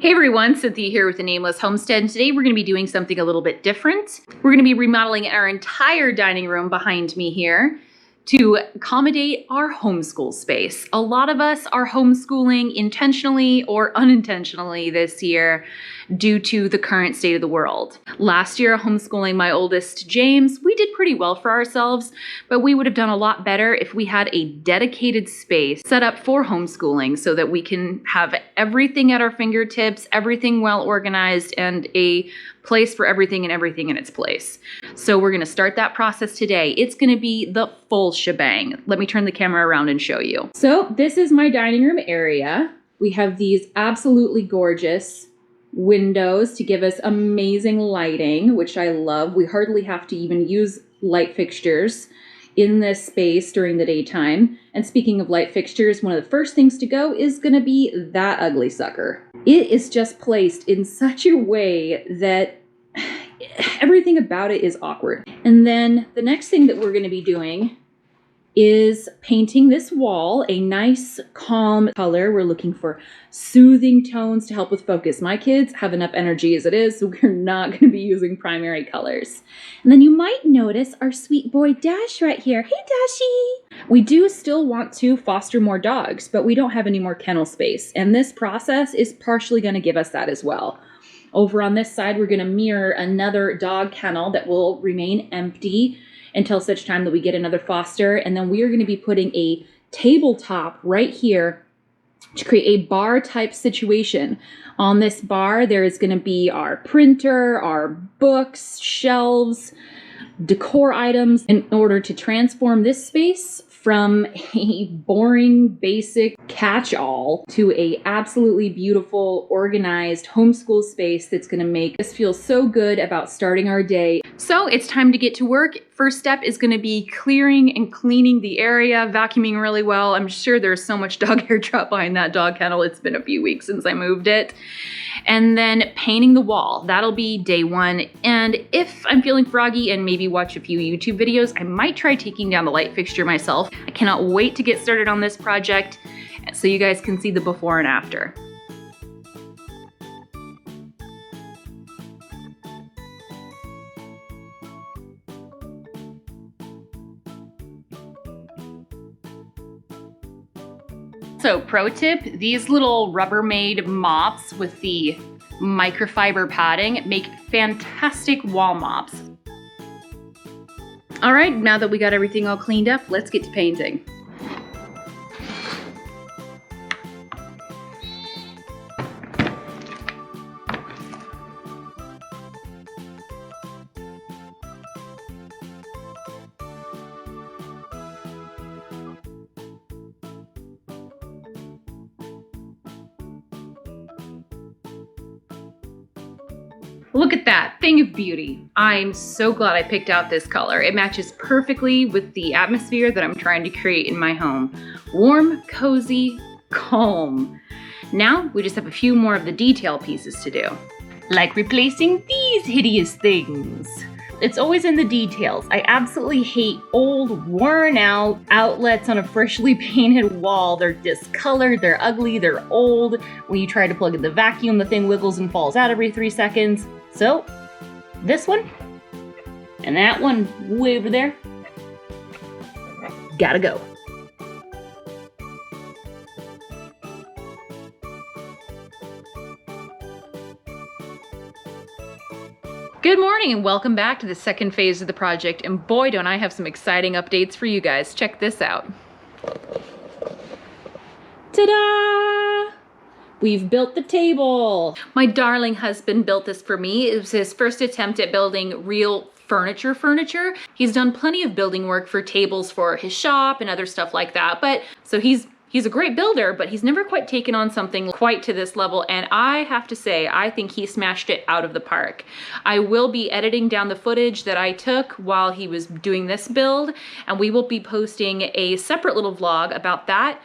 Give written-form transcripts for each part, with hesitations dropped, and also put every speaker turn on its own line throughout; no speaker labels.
Hey everyone, Cynthia here with the Nameless Homestead, and today we're going to be doing something a little bit different. We're going to be remodeling our entire dining room behind me here to accommodate our homeschool space. A lot of us are homeschooling intentionally or unintentionally this year due to the current state of the world. Last year, homeschooling my oldest, James, we did pretty well for ourselves, but we would have done a lot better if we had a dedicated space set up for homeschooling so that we can have everything at our fingertips, everything well organized, and a place for everything and everything in its place. So we're gonna start that process today. It's gonna be the full shebang. Let me turn the camera around and show you. So this is my dining room area. We have these absolutely gorgeous windows to give us amazing lighting, which I love. We hardly have to even use light fixtures in this space during the daytime. And speaking of light fixtures, one of the first things to go is gonna be that ugly sucker. It is just placed in such a way that everything about it is awkward. And then the next thing that we're gonna be doing is painting this wall a nice calm color. We're looking for soothing tones to help with focus. My kids have enough energy as it is, so we're not going to be using primary colors. And then you might notice our sweet boy Dash right here. Hey Dashy! We do still want to foster more dogs, but we don't have any more kennel space, and this process is partially going to give us that as well. Over on this side, we're going to mirror another dog kennel that will remain empty until such time that we get another foster. And then we are going to be putting a tabletop right here to create a bar type situation. On this bar, there is going to be our printer, our books, shelves, decor items in order to transform this space from a boring, basic catch-all to a absolutely beautiful, organized homeschool space that's gonna make us feel so good about starting our day. So it's time to get to work. First step is gonna be clearing and cleaning the area, vacuuming really well. I'm sure there's so much dog hair trapped behind that dog kennel. It's been a few weeks since I moved it. And then painting the wall. That'll be day one. And if I'm feeling froggy and maybe watch a few YouTube videos, I might try taking down the light fixture myself. I cannot wait to get started on this project so you guys can see the before and after. So pro tip, these little Rubbermaid mops with the microfiber padding make fantastic wall mops. All right, now that we got everything all cleaned up, let's get to painting. Look at that thing of beauty. I'm so glad I picked out this color. It matches perfectly with the atmosphere that I'm trying to create in my home. Warm, cozy, calm. Now we just have a few more of the detail pieces to do. Like replacing these hideous things. It's always in the details. I absolutely hate old, worn out outlets on a freshly painted wall. They're discolored, they're ugly, they're old. When you try to plug in the vacuum, the thing wiggles and falls out every 3 seconds. So, this one, and that one way over there, gotta go. Good morning and welcome back to the second phase of the project, and boy don't I have some exciting updates for you guys. Check this out. Ta-da! We've built the table. My darling husband built this for me. It was his first attempt at building real furniture. He's done plenty of building work for tables for his shop and other stuff like that, but so he's a great builder, but he's never quite taken on something quite to this level, and I have to say, I think he smashed it out of the park. I will be editing down the footage that I took while he was doing this build, and we will be posting a separate little vlog about that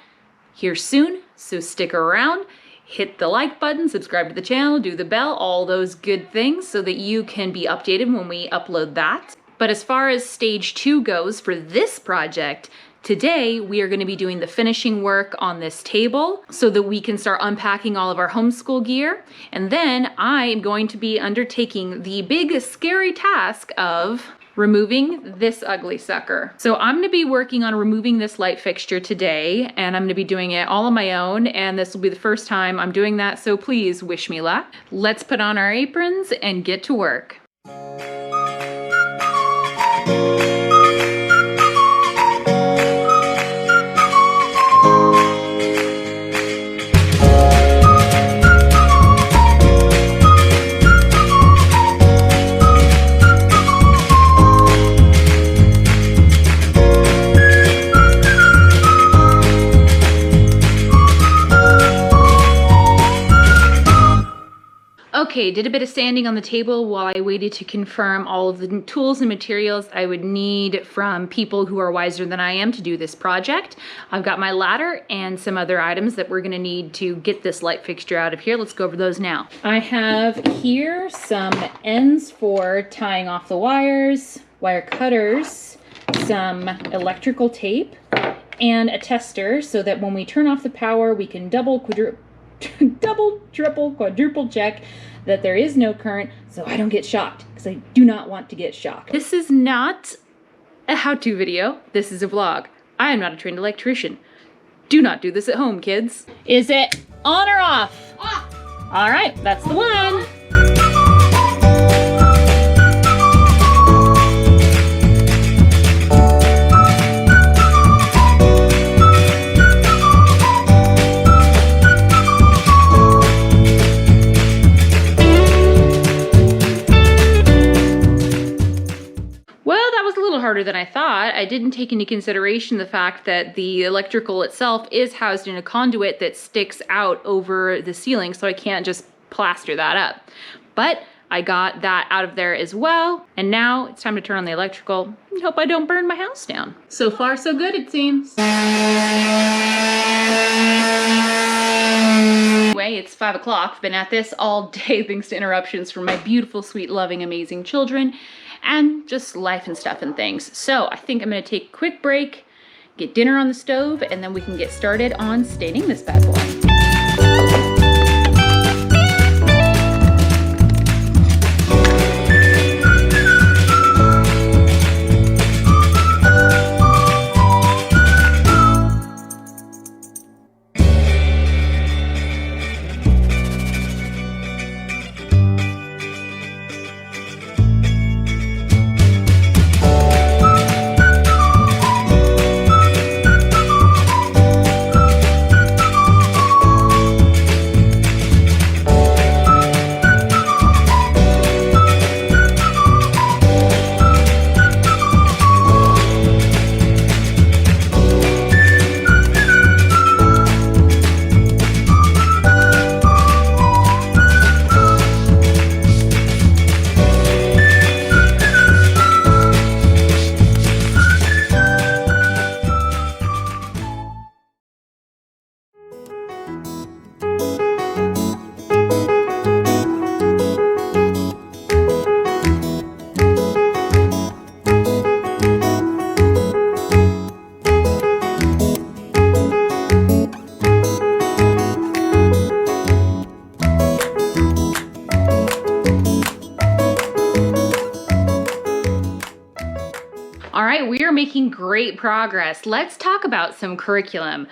here soon, so stick around. Hit the like button, subscribe to the channel, do the bell, all those good things so that you can be updated when we upload that. But as far as stage 2 goes for this project, Today, we are going to be doing the finishing work on this table so that we can start unpacking all of our homeschool gear. And then I am going to be undertaking the big, scary task of removing this ugly sucker. So I'm gonna be working on removing this light fixture today, and I'm gonna be doing it all on my own, and this will be the first time I'm doing that, so please wish me luck. Let's put on our aprons and get to work. Okay, did a bit of sanding on the table while I waited to confirm all of the tools and materials I would need from people who are wiser than I am to do this project. I've got my ladder and some other items that we're gonna need to get this light fixture out of here. Let's go over those now. I have here some ends for tying off the wires, wire cutters, some electrical tape, and a tester so that when we turn off the power, we can double, triple, quadruple check that there is no current so I don't get shocked, because I do not want to get shocked. This is not a how-to video. This is a vlog. I am not a trained electrician. Do not do this at home, kids. Is it on or off? Off. All right, that's the one. Harder than I thought. I didn't take into consideration the fact that the electrical itself is housed in a conduit that sticks out over the ceiling, so I can't just plaster that up. But I got that out of there as well, and now it's time to turn on the electrical and hope I don't burn my house down. So far, so good, it seems. Anyway, it's 5 o'clock. I've been at this all day thanks to interruptions from my beautiful, sweet, loving, amazing children, and just life and stuff and things. So I think I'm gonna take a quick break, get dinner on the stove, and then we can get started on staining this bad boy. All right, we are making great progress. Let's talk about some curriculum.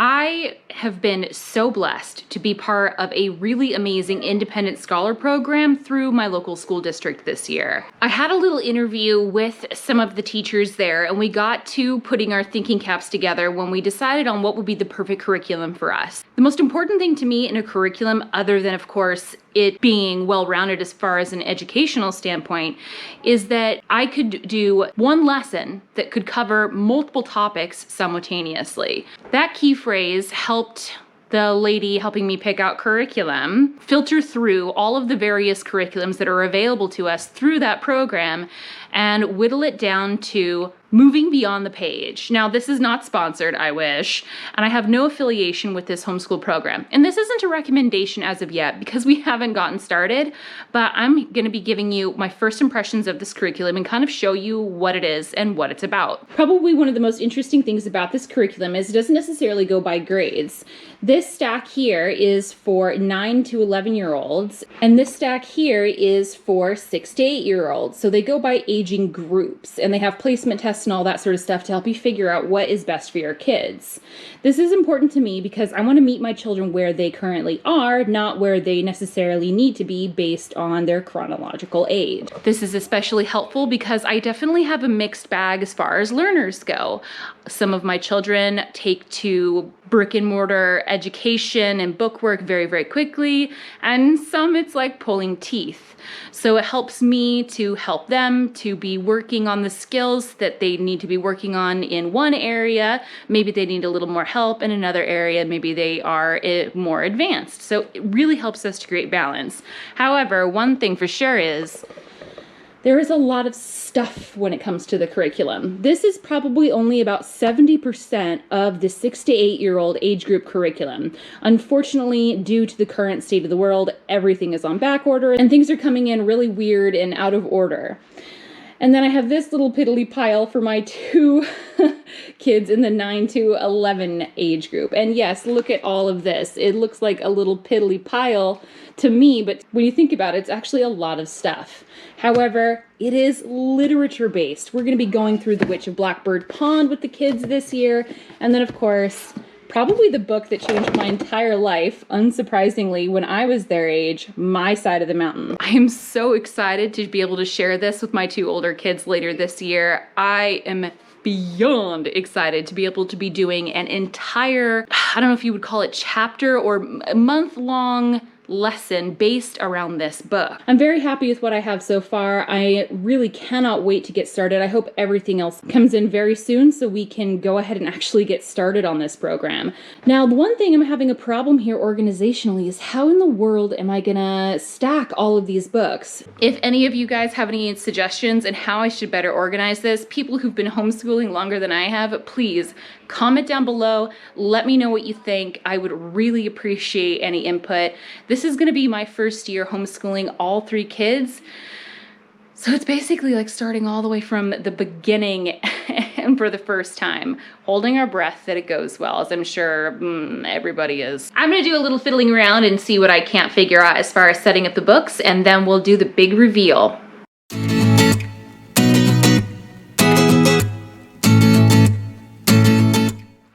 I have been so blessed to be part of a really amazing independent scholar program through my local school district this year. I had a little interview with some of the teachers there, and we got to putting our thinking caps together when we decided on what would be the perfect curriculum for us. The most important thing to me in a curriculum, other than of course it being well-rounded as far as an educational standpoint, is that I could do one lesson that could cover multiple topics simultaneously. That key phrase helped the lady helping me pick out curriculum filter through all of the various curriculums that are available to us through that program and whittle it down to Moving beyond the page. Now, this is not sponsored, I wish, and I have no affiliation with this homeschool program. And this isn't a recommendation as of yet because we haven't gotten started, but I'm going to be giving you my first impressions of this curriculum and kind of show you what it is and what it's about. Probably one of the most interesting things about this curriculum is it doesn't necessarily go by grades. This stack here is for 9 to 11-year-olds, and this stack here is for 6 to 8-year-olds. So they go by aging groups, and they have placement tests and all that sort of stuff to help you figure out what is best for your kids. This is important to me because I want to meet my children where they currently are, not where they necessarily need to be based on their chronological age. This is especially helpful because I definitely have a mixed bag as far as learners go. Some of my children take to brick and mortar education and bookwork very, very quickly, and some it's like pulling teeth. So it helps me to help them to be working on the skills that they need to be working on in one area. Maybe they need a little more help in another area. Maybe they are more advanced. So it really helps us to create balance. However, one thing for sure is there is a lot of stuff when it comes to the curriculum. This is probably only about 70% of the 6 to 8-year-old age group curriculum. Unfortunately, due to the current state of the world, everything is on back order and things are coming in really weird and out of order. And then I have this little piddly pile for my 2 kids in the 9 to 11 age group. And yes, look at all of this. It looks like a little piddly pile to me, but when you think about it, it's actually a lot of stuff. However, it is literature based. We're going to be going through The Witch of Blackbird Pond with the kids this year. And then, of course, probably the book that changed my entire life, unsurprisingly, when I was their age, My Side of the Mountain. I am so excited to be able to share this with my 2 older kids later this year. I am beyond excited to be able to be doing an entire, I don't know if you would call it chapter or month-long lesson based around this book. I'm very happy with what I have so far. I really cannot wait to get started. I hope everything else comes in very soon so we can go ahead and actually get started on this program. Now, the one thing I'm having a problem here organizationally is how in the world am I gonna stack all of these books? If any of you guys have any suggestions on how I should better organize this, people who've been homeschooling longer than I have, please comment down below. Let me know what you think. I would really appreciate any input. This is going to be my first year homeschooling all 3 kids. So it's basically like starting all the way from the beginning and for the first time, holding our breath that it goes well, as I'm sure everybody is. I'm going to do a little fiddling around and see what I can't figure out as far as setting up the books, and then we'll do the big reveal.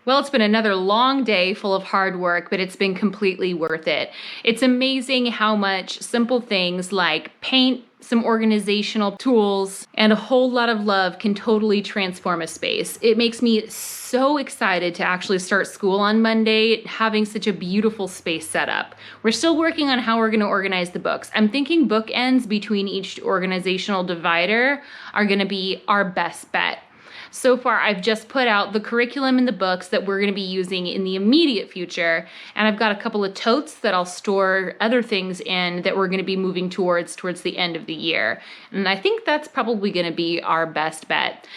Well, it's been another long day full of hard work, but it's been completely worth it. It's amazing how much simple things like paint, some organizational tools, and a whole lot of love can totally transform a space. It makes me so excited to actually start school on Monday, having such a beautiful space set up. We're still working on how we're going to organize the books. I'm thinking bookends between each organizational divider are going to be our best bet. So far, I've just put out the curriculum and the books that we're going to be using in the immediate future, and I've got a couple of totes that I'll store other things in that we're going to be moving towards the end of the year. And I think that's probably going to be our best bet.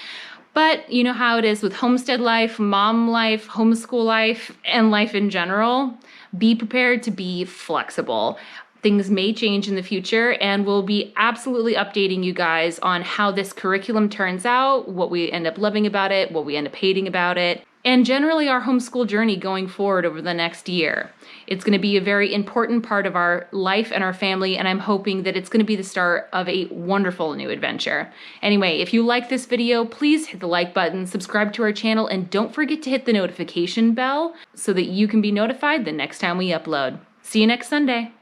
But you know how it is with homestead life, mom life, homeschool life, and life in general. Be prepared to be flexible. Things may change in the future, and we'll be absolutely updating you guys on how this curriculum turns out, what we end up loving about it, what we end up hating about it, and generally our homeschool journey going forward over the next year. It's going to be a very important part of our life and our family, and I'm hoping that it's going to be the start of a wonderful new adventure. Anyway, if you like this video, please hit the like button, subscribe to our channel, and don't forget to hit the notification bell so that you can be notified the next time we upload. See you next Sunday.